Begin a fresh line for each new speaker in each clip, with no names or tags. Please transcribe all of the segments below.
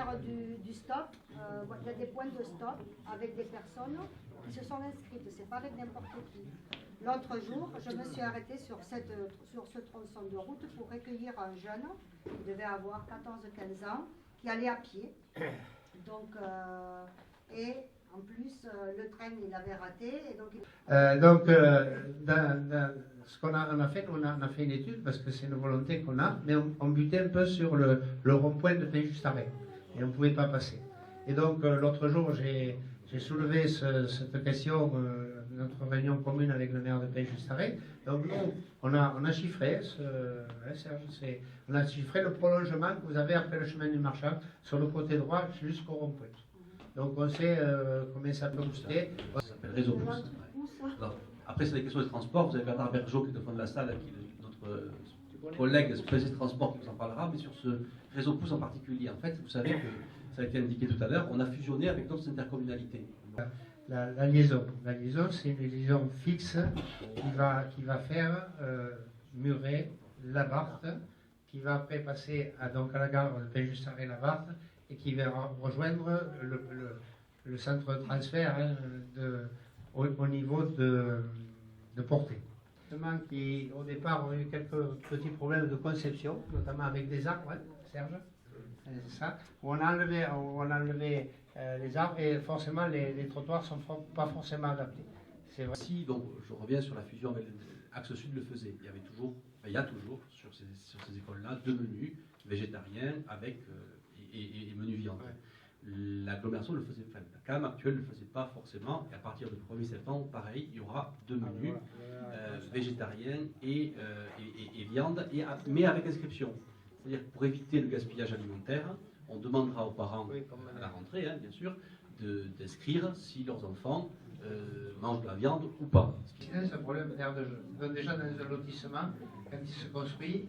faire du stop. Il y a des points de stop avec des personnes qui se sont inscrites. C'est pas avec n'importe qui. L'autre jour, je me suis arrêtée sur ce tronçon de route pour recueillir un jeune qui devait avoir 14-15 ans, qui allait à pied. Donc, et en plus, le train, il avait raté. Et donc,
ce qu'on a fait, on a fait une étude parce que c'est une volonté qu'on a, mais on butait un peu sur le rond-point de Pain-Juste-Arrêt. Et on ne pouvait pas passer. Et donc, l'autre jour, j'ai soulevé cette question, notre réunion commune avec le maire de Pain-Juste-Arrêt. Donc, nous, on a chiffré, on a chiffré le prolongement que vous avez après le chemin du Marchand sur le côté droit jusqu'au rond-point. Donc, on sait combien ça peut coûter.
Ça s'appelle Réseau Pouce. Alors, après, c'est des questions de transport. Vous avez Bernard Bergeau qui est au fond de la salle, qui est notre collègue spécialiste transport qui vous en parlera. Mais sur ce Réseau Pouce en particulier, en fait, vous savez que ça a été indiqué tout à l'heure, on a fusionné avec d'autres intercommunalités.
La liaison, c'est une liaison fixe qui va faire Muret, Labarthe, qui va après passer à la gare de Pain-Juste-Arrêt Labarthe et qui va rejoindre le centre de transfert au niveau de Portée. Qui, au départ, ont eu quelques petits problèmes de conception, notamment avec des arbres, Serge. C'est ça. On a enlevé les arbres et forcément les trottoirs ne sont pas forcément adaptés. C'est vrai.
Si, donc, je reviens sur la fusion avec l'Axe Sud le faisait. Il y a toujours sur ces écoles-là 2 menus végétariens avec et menus viande. Ouais. L'agglomération le faisait, la CAM actuelle ne le faisait pas forcément. Et à partir du 1er septembre, pareil, il y aura 2 menus végétariens et viande, mais avec inscription. C'est-à-dire que pour éviter le gaspillage alimentaire, on demandera aux parents, à la rentrée, bien sûr, d'inscrire si leurs enfants mangent de la viande ou pas.
C'est un problème d'aire de jeu. Donc déjà dans un lotissement, quand il se construit,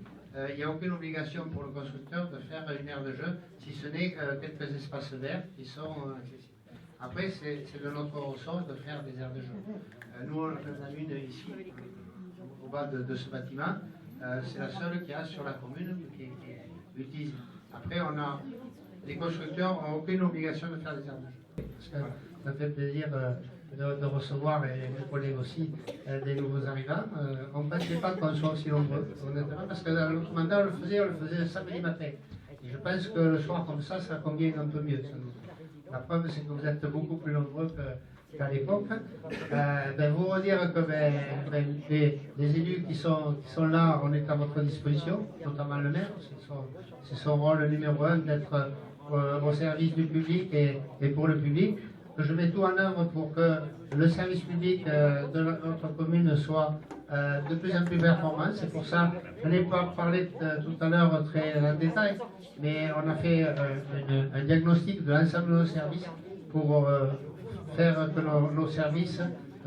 il n'y a aucune obligation pour le constructeur de faire une aire de jeu, si ce n'est quelques espaces verts qui sont accessibles. Après, c'est de notre ressort de faire des aires de jeu. Nous, on en a une ici, au bas de ce bâtiment. C'est la seule qu'il y a sur la commune qui est utilisée. Après, les constructeurs n'ont aucune obligation de faire des aires de jeu. Parce que ça fait plaisir de recevoir, et mes collègues aussi, des nouveaux arrivants. On ne pensait pas qu'on soit aussi nombreux, honnêtement, parce que dans l'autre mandat, on le faisait le samedi matin. Et je pense que le soir, comme ça convient un peu mieux. La preuve, c'est que vous êtes beaucoup plus nombreux qu'à l'époque. Vous redire que les élus qui sont là, on est à votre disposition, notamment le maire. C'est son rôle numéro 1 d'être au service du public et pour le public. Je mets tout en œuvre pour que le service public de notre commune soit de plus en plus performant. C'est pour ça, je n'ai pas parlé tout à l'heure très en détail, mais on a fait un diagnostic de l'ensemble de nos services pour faire que nos services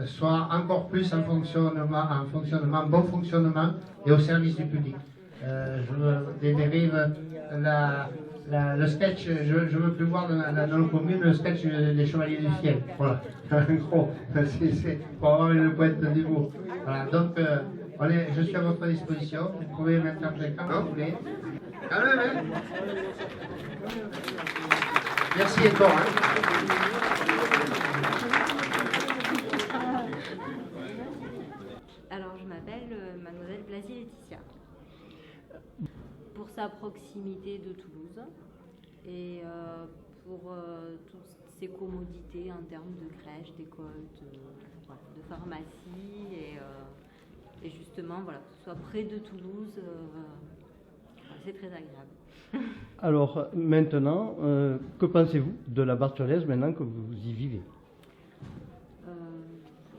soient encore plus en fonctionnement, bon fonctionnement et au service du public. Je dérive le sketch, je ne veux plus voir dans nos communes le sketch des Chevaliers du Fiel. Voilà, en gros, c'est pour avoir une pointe d'humour. Voilà, donc je suis à votre disposition, vous pouvez m'interpeller quand vous voulez. Quand même, hein. Merci encore.
Alors, je m'appelle Mademoiselle Blasi-Laetitia. Pour sa proximité de Toulouse et pour toutes ses commodités en termes de crèche, d'école, de pharmacie et justement, voilà, que ce soit près de Toulouse, c'est très agréable.
Alors maintenant, que pensez-vous de la Bartholaise maintenant que vous y vivez?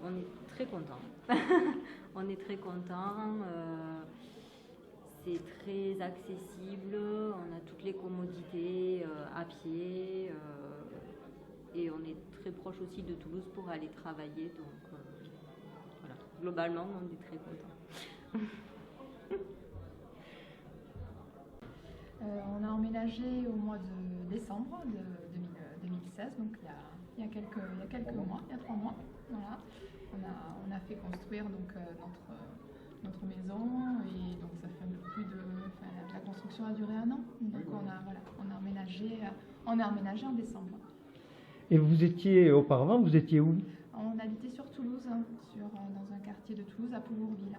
On est très contents. On est très contents. C'est très accessible. On a toutes les commodités à pied. Et on est très proche aussi de Toulouse pour aller travailler. Donc voilà. Globalement, on est très contents.
On a emménagé au mois de décembre de 2016, donc il y a quelques mois, il y a 3 mois. Voilà. On a fait construire donc notre maison et donc ça fait un peu plus de... la construction a duré 1 an. Donc on a emménagé On a emménagé en décembre.
Et vous étiez, auparavant, vous étiez où?
On habitait sur Toulouse, dans un quartier de Toulouse, à Poulourville.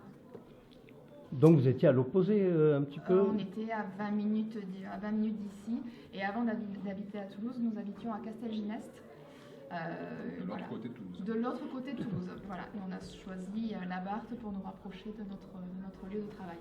Donc vous étiez à l'opposé un petit peu?
On était à 20 minutes d'ici. Et avant d'habiter à Toulouse, nous habitions à Castelginest.
De l'autre côté de Toulouse.
De l'autre côté de Toulouse, voilà. Et on a choisi la Barthe pour nous rapprocher de notre lieu de travail.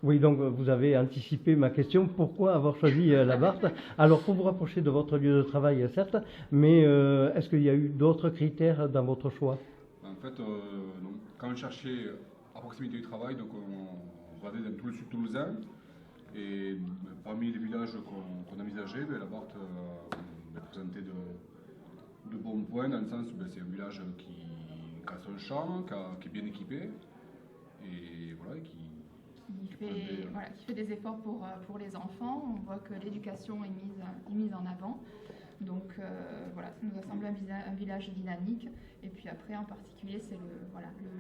Oui, donc vous avez anticipé ma question. Pourquoi avoir choisi la Barthe? Alors, pour vous rapprocher de votre lieu de travail, certes, mais est-ce qu'il y a eu d'autres critères dans votre choix?
En fait, non. Quand on cherchait à proximité du travail, donc on regardait dans tout le sud toulousain. Et parmi les villages qu'on envisageait, la Barthe présentait de bons points, dans le sens où c'est un village qui a son champ, qui est bien équipé, et voilà, qui
fait des efforts pour les enfants. On voit que l'éducation est mise en avant. Donc voilà, ça nous a semblé un village dynamique. Et puis après, en particulier, c'est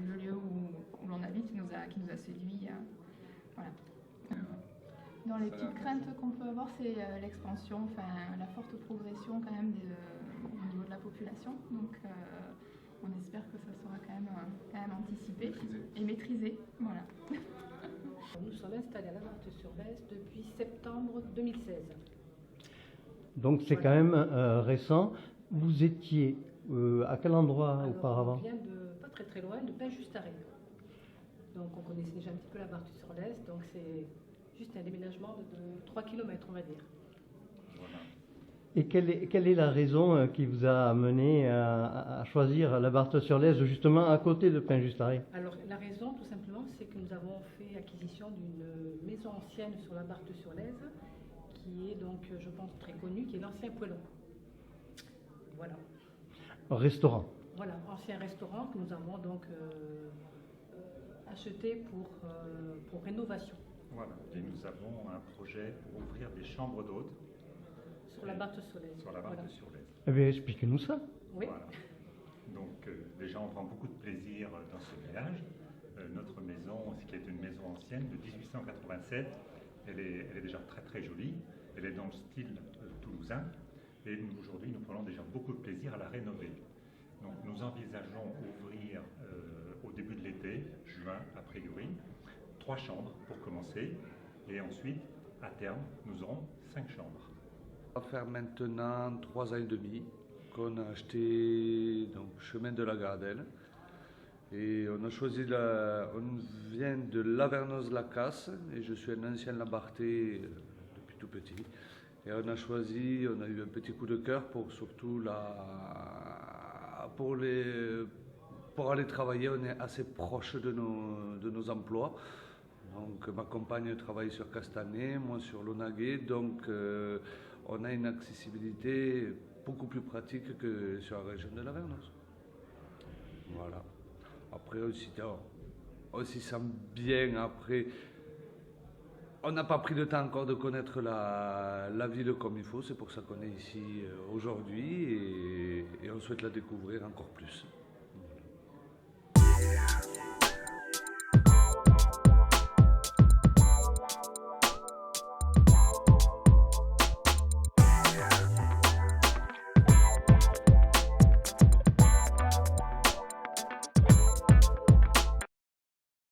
le lieu où l'on habite qui nous a séduit. Voilà. Dans les petites craintes qu'on peut avoir, c'est l'expansion, la forte progression quand même au niveau de la population. Donc on espère que ça sera quand même anticipé et maîtrisé. Voilà.
Nous sommes installés à la Barthe-sur-Lez depuis septembre 2016.
Donc c'est quand même récent. Vous étiez à quel endroit auparavant?
On vient de pas très très loin, de Pin-Justaré. Donc on connaissait déjà un petit peu la Barthe-sur-Lez, donc c'est juste un déménagement de 3 km, on va dire.
Voilà.
Et quelle est la raison qui vous a amené à choisir la Barthe-sur-Lez, justement à côté de Pin-Justaré?
Alors la raison, tout simplement, c'est que nous avons fait acquisition d'une maison ancienne sur la Barthe-sur-Lez, qui est donc, je pense, très connue, qui est l'ancien Poêlon. Voilà.
Restaurant.
Voilà, ancien restaurant que nous avons donc acheté pour rénovation.
Voilà, et nous avons un projet pour ouvrir des chambres d'hôtes
sur la Barthe-sur-Lez.
Sur la Barthe-sur-Lez.
Eh bien, expliquez-nous ça.
Oui.
Voilà. Donc déjà, on prend beaucoup de plaisir dans ce village. Notre maison, ce qui est une maison ancienne de 1887, elle est déjà très très jolie. Elle est dans le style toulousain. Et aujourd'hui, nous prenons déjà beaucoup de plaisir à la rénover. Donc nous envisageons ouvrir au début de l'été, juin a priori, 3 chambres pour commencer. Et ensuite, à terme, nous aurons 5 chambres.
Ça va faire maintenant 3 ans et demi qu'on a acheté donc, chemin de la Gardelle. Et on a choisi on vient de Lavernoz-la-Casse et je suis un ancien Labartais depuis tout petit. Et on a eu un petit coup de cœur pour surtout pour aller travailler, on est assez proche de nos emplois. Donc ma compagne travaille sur Castanet, moi sur Launaguet, donc on a une accessibilité beaucoup plus pratique que sur la région de Lavernoz. Voilà. Après on s'y sent bien. Après, on n'a pas pris le temps encore de connaître la ville comme il faut. C'est pour ça qu'on est ici aujourd'hui et on souhaite la découvrir encore plus.